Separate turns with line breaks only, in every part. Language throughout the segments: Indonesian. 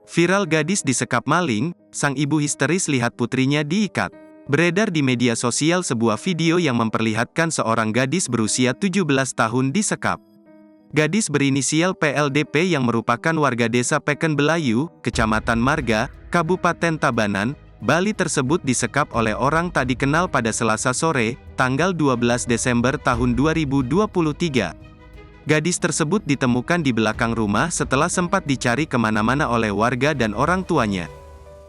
Viral gadis disekap maling, sang ibu histeris lihat putrinya diikat. Beredar di media sosial sebuah video yang memperlihatkan seorang gadis berusia 17 tahun disekap. Gadis berinisial PLDP yang merupakan warga desa Peken Belayu, Kecamatan Marga, Kabupaten Tabanan, Bali tersebut disekap oleh orang tak dikenal pada Selasa sore, tanggal 12 Desember tahun 2023. Gadis tersebut ditemukan di belakang rumah setelah sempat dicari kemana-mana oleh warga dan orang tuanya.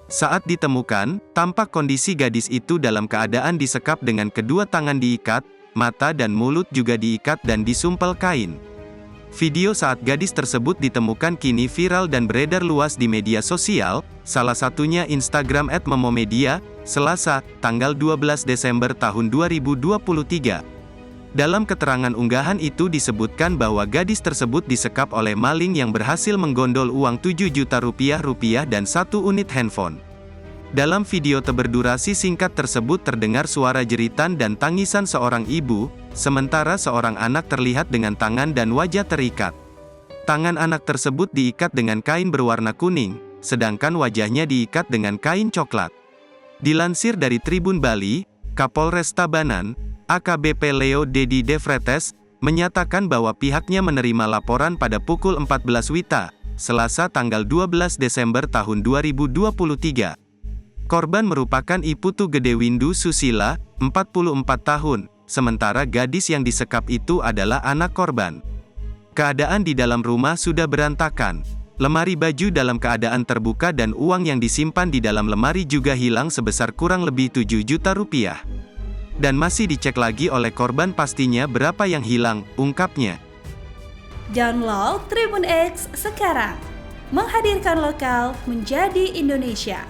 Saat ditemukan, tampak kondisi gadis itu dalam keadaan disekap dengan kedua tangan diikat, mata dan mulut juga diikat dan disumpel kain. Video saat gadis tersebut ditemukan kini viral dan beredar luas di media sosial, salah satunya Instagram @memomedia, Selasa, tanggal 12 Desember tahun 2023. Dalam keterangan unggahan itu disebutkan bahwa gadis tersebut disekap oleh maling yang berhasil menggondol uang 7 juta rupiah dan 1 unit handphone. Dalam video berdurasi singkat tersebut terdengar suara jeritan dan tangisan seorang ibu, sementara seorang anak terlihat dengan tangan dan wajah terikat. Tangan anak tersebut diikat dengan kain berwarna kuning, sedangkan wajahnya diikat dengan kain coklat. Dilansir dari Tribun Bali, Kapolres Tabanan, AKBP Leo Dedi Devretes, menyatakan bahwa pihaknya menerima laporan pada pukul 14 WITA, Selasa tanggal 12 Desember tahun 2023. Korban merupakan Iputu Gede Windu Susila, 44 tahun, sementara gadis yang disekap itu adalah anak korban. Keadaan di dalam rumah sudah berantakan. Lemari baju dalam keadaan terbuka dan uang yang disimpan di dalam lemari juga hilang sebesar kurang lebih 7 juta rupiah. Dan masih dicek lagi oleh korban pastinya berapa yang hilang, ungkapnya.
Download Tribun X sekarang. Menghadirkan lokal menjadi Indonesia.